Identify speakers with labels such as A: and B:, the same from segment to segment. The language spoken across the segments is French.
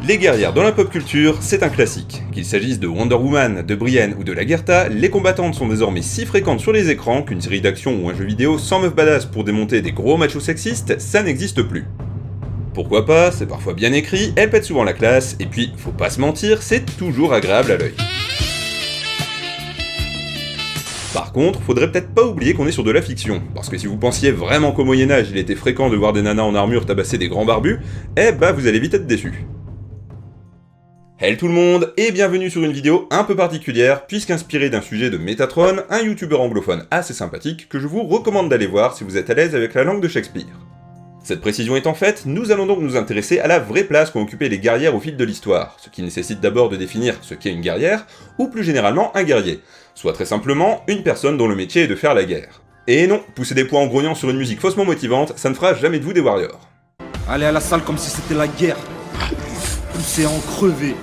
A: Les guerrières dans la pop culture, c'est un classique. Qu'il s'agisse de Wonder Woman, de Brienne ou de Lagertha, les combattantes sont désormais si fréquentes sur les écrans qu'une série d'action ou un jeu vidéo sans meuf badass pour démonter des gros machos sexistes, ça n'existe plus. Pourquoi pas, c'est parfois bien écrit, elles pètent souvent la classe, et puis, faut pas se mentir, c'est toujours agréable à l'œil. Par contre, faudrait peut-être pas oublier qu'on est sur de la fiction, parce que si vous pensiez vraiment qu'au Moyen-Âge il était fréquent de voir des nanas en armure tabasser des grands barbus, eh bah vous allez vite être déçus. Hello tout le monde, et bienvenue sur une vidéo un peu particulière, puisqu'inspirée d'un sujet de Metatron, un youtubeur anglophone assez sympathique que je vous recommande d'aller voir si vous êtes à l'aise avec la langue de Shakespeare. Cette précision étant faite, nous allons donc nous intéresser à la vraie place qu'ont occupé les guerrières au fil de l'histoire, ce qui nécessite d'abord de définir ce qu'est une guerrière, ou plus généralement un guerrier, soit très simplement une personne dont le métier est de faire la guerre. Et non, pousser des poings en grognant sur une musique faussement motivante, ça ne fera jamais de vous des warriors.
B: Aller à la salle comme si c'était la guerre. Pousser en crever.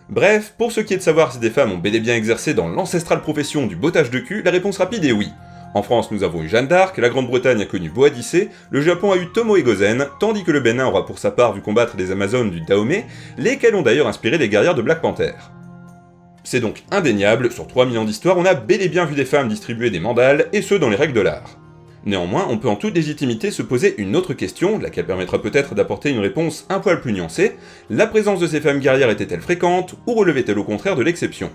A: Bref, pour ce qui est de savoir si des femmes ont bel et bien exercé dans l'ancestrale profession du bottage de cul, la réponse rapide est oui. En France, nous avons eu Jeanne d'Arc, la Grande-Bretagne a connu Boadicée, le Japon a eu Tomo et Gozen, tandis que le Bénin aura pour sa part vu combattre les Amazones du Dahomey, lesquelles ont d'ailleurs inspiré les guerrières de Black Panther. C'est donc indéniable, sur 3000 ans d'histoire, on a bel et bien vu des femmes distribuer des mandales, et ce dans les règles de l'art. Néanmoins, on peut en toute légitimité se poser une autre question, laquelle permettra peut-être d'apporter une réponse un poil plus nuancée. La présence de ces femmes guerrières était-elle fréquente, ou relevait-elle au contraire de l'exception?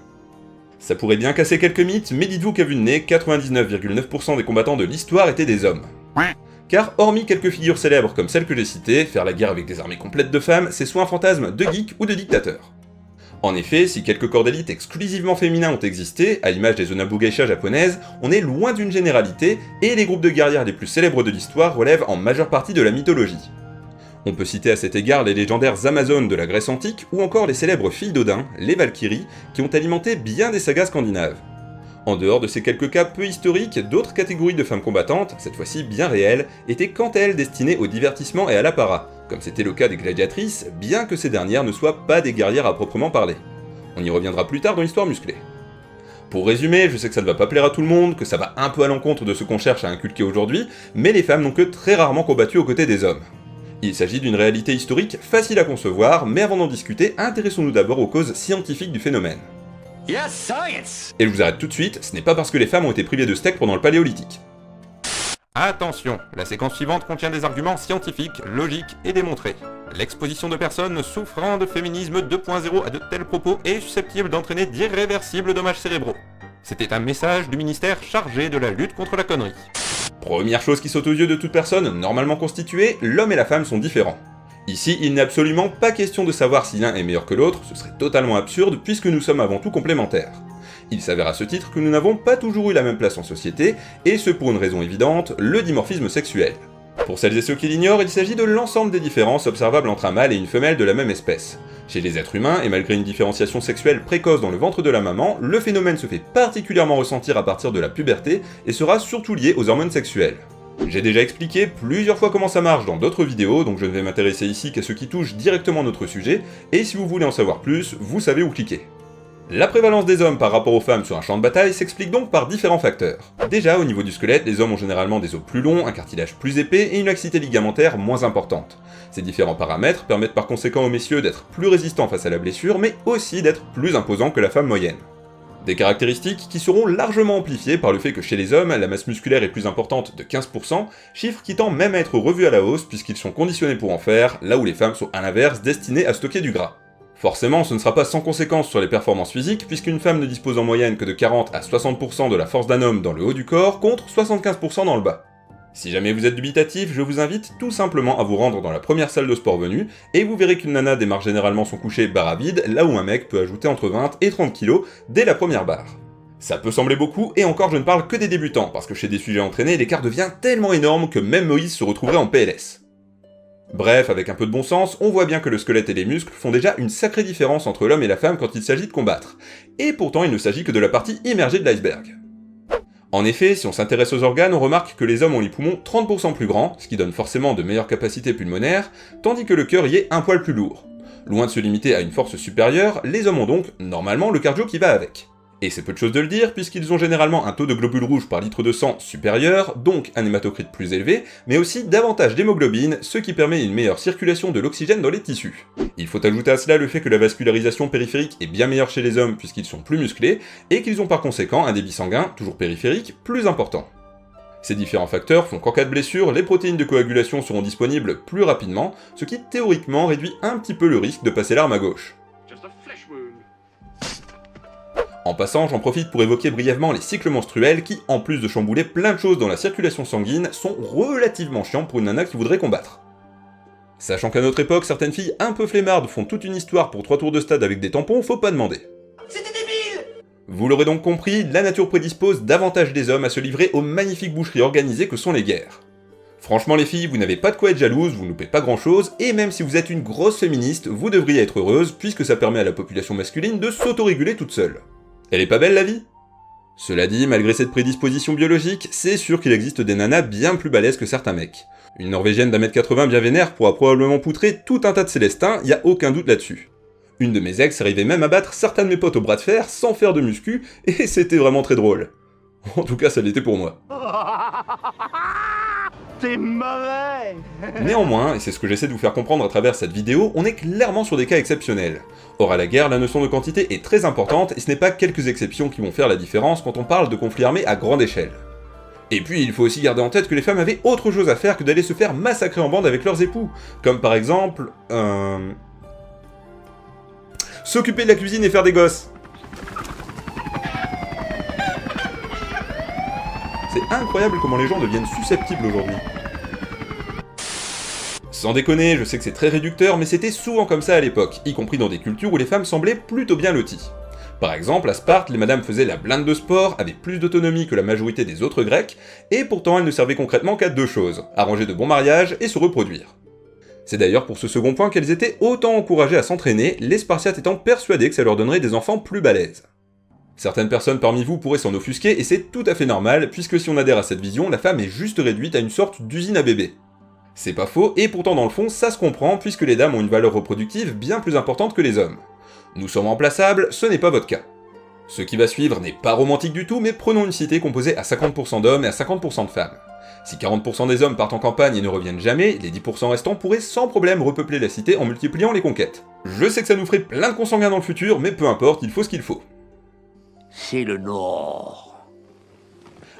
A: Ça pourrait bien casser quelques mythes, mais dites-vous qu'à vue de nez, 99,9% des combattants de l'histoire étaient des hommes. Car hormis quelques figures célèbres comme celles que j'ai citées, faire la guerre avec des armées complètes de femmes, c'est soit un fantasme de geek ou de dictateur. En effet, si quelques corps d'élite exclusivement féminins ont existé, à l'image des Onabu Geisha japonaises, on est loin d'une généralité, et les groupes de guerrières les plus célèbres de l'histoire relèvent en majeure partie de la mythologie. On peut citer à cet égard les légendaires Amazones de la Grèce antique, ou encore les célèbres filles d'Odin, les Valkyries, qui ont alimenté bien des sagas scandinaves. En dehors de ces quelques cas peu historiques, d'autres catégories de femmes combattantes, cette fois-ci bien réelles, étaient quant à elles destinées au divertissement et à l'apparat, comme c'était le cas des gladiatrices, bien que ces dernières ne soient pas des guerrières à proprement parler. On y reviendra plus tard dans l'histoire musclée. Pour résumer, je sais que ça ne va pas plaire à tout le monde, que ça va un peu à l'encontre de ce qu'on cherche à inculquer aujourd'hui, mais les femmes n'ont que très rarement combattu aux côtés des hommes. Il s'agit d'une réalité historique facile à concevoir, mais avant d'en discuter, intéressons-nous d'abord aux causes scientifiques du phénomène.
C: Yes, science!
A: Et je vous arrête tout de suite, ce n'est pas parce que les femmes ont été privées de steak pendant le paléolithique. Attention, la séquence suivante contient des arguments scientifiques, logiques et démontrés. L'exposition de personnes souffrant de féminisme 2.0 à de tels propos est susceptible d'entraîner d'irréversibles dommages cérébraux. C'était un message du ministère chargé de la lutte contre la connerie. Première chose qui saute aux yeux de toute personne normalement constituée, l'homme et la femme sont différents. Ici, il n'est absolument pas question de savoir si l'un est meilleur que l'autre, ce serait totalement absurde puisque nous sommes avant tout complémentaires. Il s'avère à ce titre que nous n'avons pas toujours eu la même place en société, et ce pour une raison évidente, le dimorphisme sexuel. Pour celles et ceux qui l'ignorent, il s'agit de l'ensemble des différences observables entre un mâle et une femelle de la même espèce. Chez les êtres humains, et malgré une différenciation sexuelle précoce dans le ventre de la maman, le phénomène se fait particulièrement ressentir à partir de la puberté, et sera surtout lié aux hormones sexuelles. J'ai déjà expliqué plusieurs fois comment ça marche dans d'autres vidéos, donc je ne vais m'intéresser ici qu'à ce qui touche directement notre sujet, et si vous voulez en savoir plus, vous savez où cliquer. La prévalence des hommes par rapport aux femmes sur un champ de bataille s'explique donc par différents facteurs. Déjà, au niveau du squelette, les hommes ont généralement des os plus longs, un cartilage plus épais et une laxité ligamentaire moins importante. Ces différents paramètres permettent par conséquent aux messieurs d'être plus résistants face à la blessure, mais aussi d'être plus imposants que la femme moyenne. Des caractéristiques qui seront largement amplifiées par le fait que chez les hommes, la masse musculaire est plus importante de 15%, chiffre qui tend même à être revu à la hausse puisqu'ils sont conditionnés pour en faire, là où les femmes sont à l'inverse destinées à stocker du gras. Forcément, ce ne sera pas sans conséquence sur les performances physiques, puisqu'une femme ne dispose en moyenne que de 40 à 60% de la force d'un homme dans le haut du corps, contre 75% dans le bas. Si jamais vous êtes dubitatif, je vous invite tout simplement à vous rendre dans la première salle de sport venue, et vous verrez qu'une nana démarre généralement son coucher barre à vide, là où un mec peut ajouter entre 20 et 30 kg dès la première barre. Ça peut sembler beaucoup, et encore je ne parle que des débutants, parce que chez des sujets entraînés, l'écart devient tellement énorme que même Moïse se retrouverait en PLS. Bref, avec un peu de bon sens, on voit bien que le squelette et les muscles font déjà une sacrée différence entre l'homme et la femme quand il s'agit de combattre. Et pourtant, il ne s'agit que de la partie immergée de l'iceberg. En effet, si on s'intéresse aux organes, on remarque que les hommes ont les poumons 30% plus grands, ce qui donne forcément de meilleures capacités pulmonaires, tandis que le cœur y est un poil plus lourd. Loin de se limiter à une force supérieure, les hommes ont donc, normalement, le cardio qui va avec. Et c'est peu de choses de le dire, puisqu'ils ont généralement un taux de globules rouges par litre de sang supérieur, donc un hématocrite plus élevé, mais aussi davantage d'hémoglobine, ce qui permet une meilleure circulation de l'oxygène dans les tissus. Il faut ajouter à cela le fait que la vascularisation périphérique est bien meilleure chez les hommes puisqu'ils sont plus musclés, et qu'ils ont par conséquent un débit sanguin, toujours périphérique, plus important. Ces différents facteurs font qu'en cas de blessure, les protéines de coagulation seront disponibles plus rapidement, ce qui théoriquement réduit un petit peu le risque de passer l'arme à gauche. En passant, j'en profite pour évoquer brièvement les cycles menstruels qui, en plus de chambouler plein de choses dans la circulation sanguine, sont relativement chiants pour une nana qui voudrait combattre. Sachant qu'à notre époque, certaines filles un peu flemmardes font toute une histoire pour 3 tours de stade avec des tampons, faut pas demander. C'était débile! Vous l'aurez donc compris, la nature prédispose davantage des hommes à se livrer aux magnifiques boucheries organisées que sont les guerres. Franchement les filles, vous n'avez pas de quoi être jalouse, vous ne loupez pas grand chose, et même si vous êtes une grosse féministe, vous devriez être heureuse, puisque ça permet à la population masculine de s'autoréguler toute seule. Elle est pas belle la vie? Cela dit, malgré cette prédisposition biologique, c'est sûr qu'il existe des nanas bien plus balèzes que certains mecs. Une norvégienne d'1m80 bien vénère pourra probablement poutrer tout un tas de célestins, y a aucun doute là-dessus. Une de mes ex arrivait même à battre certains de mes potes au bras de fer sans faire de muscu, et c'était vraiment très drôle. En tout cas, ça l'était pour moi.
C: T'es mauvais!
A: Néanmoins, et c'est ce que j'essaie de vous faire comprendre à travers cette vidéo, on est clairement sur des cas exceptionnels. Or à la guerre, la notion de quantité est très importante, et ce n'est pas quelques exceptions qui vont faire la différence quand on parle de conflits armés à grande échelle. Et puis il faut aussi garder en tête que les femmes avaient autre chose à faire que d'aller se faire massacrer en bande avec leurs époux, comme par exemple... s'occuper de la cuisine et faire des gosses. C'est incroyable comment les gens deviennent susceptibles aujourd'hui. Sans déconner, je sais que c'est très réducteur, mais c'était souvent comme ça à l'époque, y compris dans des cultures où les femmes semblaient plutôt bien loties. Par exemple, à Sparte, les madames faisaient la blinde de sport, avaient plus d'autonomie que la majorité des autres Grecs, et pourtant elles ne servaient concrètement qu'à 2 choses, arranger de bons mariages et se reproduire. C'est d'ailleurs pour ce second point qu'elles étaient autant encouragées à s'entraîner, les Spartiates étant persuadés que ça leur donnerait des enfants plus balèzes. Certaines personnes parmi vous pourraient s'en offusquer, et c'est tout à fait normal, puisque si on adhère à cette vision, la femme est juste réduite à une sorte d'usine à bébés. C'est pas faux, et pourtant dans le fond, ça se comprend, puisque les dames ont une valeur reproductive bien plus importante que les hommes. Nous sommes remplaçables, ce n'est pas votre cas. Ce qui va suivre n'est pas romantique du tout, mais prenons une cité composée à 50% d'hommes et à 50% de femmes. Si 40% des hommes partent en campagne et ne reviennent jamais, les 10% restants pourraient sans problème repeupler la cité en multipliant les conquêtes. Je sais que ça nous ferait plein de consanguins dans le futur, mais peu importe, il faut ce qu'il faut.
C: C'est le Nord.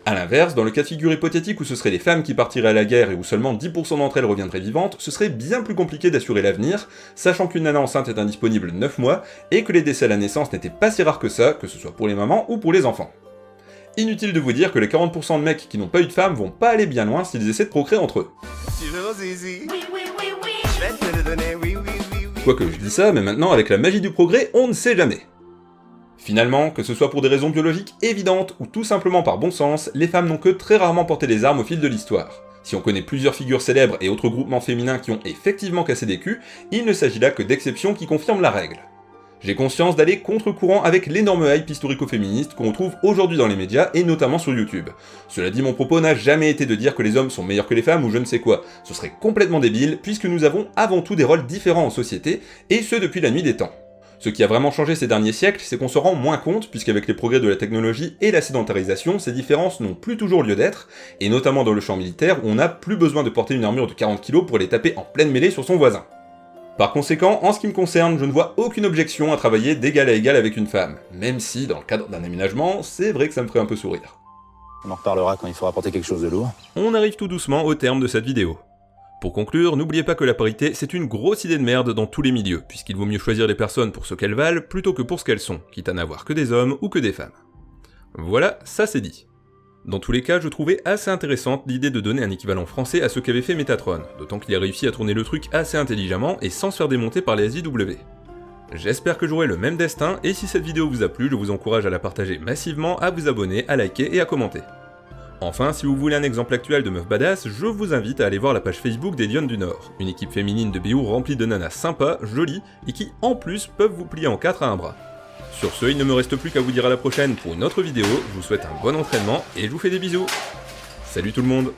A: A l'inverse, dans le cas de figure hypothétique où ce seraient les femmes qui partiraient à la guerre et où seulement 10% d'entre elles reviendraient vivantes, ce serait bien plus compliqué d'assurer l'avenir, sachant qu'une nana enceinte est indisponible 9 mois, et que les décès à la naissance n'étaient pas si rares que ça, que ce soit pour les mamans ou pour les enfants. Inutile de vous dire que les 40% de mecs qui n'ont pas eu de femme vont pas aller bien loin s'ils essaient de procréer entre eux. Quoique je dis ça, mais maintenant avec la magie du progrès, on ne sait jamais. Finalement, que ce soit pour des raisons biologiques évidentes ou tout simplement par bon sens, les femmes n'ont que très rarement porté les armes au fil de l'histoire. Si on connaît plusieurs figures célèbres et autres groupements féminins qui ont effectivement cassé des culs, il ne s'agit là que d'exceptions qui confirment la règle. J'ai conscience d'aller contre-courant avec l'énorme hype historico-féministe qu'on retrouve aujourd'hui dans les médias et notamment sur YouTube. Cela dit, mon propos n'a jamais été de dire que les hommes sont meilleurs que les femmes ou je ne sais quoi, ce serait complètement débile puisque nous avons avant tout des rôles différents en société, et ce depuis la nuit des temps. Ce qui a vraiment changé ces derniers siècles, c'est qu'on se rend moins compte, puisqu'avec les progrès de la technologie et la sédentarisation, ces différences n'ont plus toujours lieu d'être, et notamment dans le champ militaire où on n'a plus besoin de porter une armure de 40 kg pour aller taper en pleine mêlée sur son voisin. Par conséquent, en ce qui me concerne, je ne vois aucune objection à travailler d'égal à égal avec une femme, même si, dans le cadre d'un aménagement, c'est vrai que ça me ferait un peu sourire.
D: On en reparlera quand il faudra porter quelque chose de lourd.
A: On arrive tout doucement au terme de cette vidéo. Pour conclure, n'oubliez pas que la parité, c'est une grosse idée de merde dans tous les milieux, puisqu'il vaut mieux choisir les personnes pour ce qu'elles valent, plutôt que pour ce qu'elles sont, quitte à n'avoir que des hommes ou que des femmes. Voilà, ça c'est dit. Dans tous les cas, je trouvais assez intéressante l'idée de donner un équivalent français à ce qu'avait fait Metatron, d'autant qu'il a réussi à tourner le truc assez intelligemment et sans se faire démonter par les SJW. J'espère que j'aurai le même destin, et si cette vidéo vous a plu, je vous encourage à la partager massivement, à vous abonner, à liker et à commenter. Enfin, si vous voulez un exemple actuel de meuf badass, je vous invite à aller voir la page Facebook des Lionnes du Nord, une équipe féminine de BO remplie de nanas sympas, jolies, et qui en plus peuvent vous plier en 4 à un bras. Sur ce, il ne me reste plus qu'à vous dire à la prochaine pour une autre vidéo, je vous souhaite un bon entraînement et je vous fais des bisous. Salut tout le monde!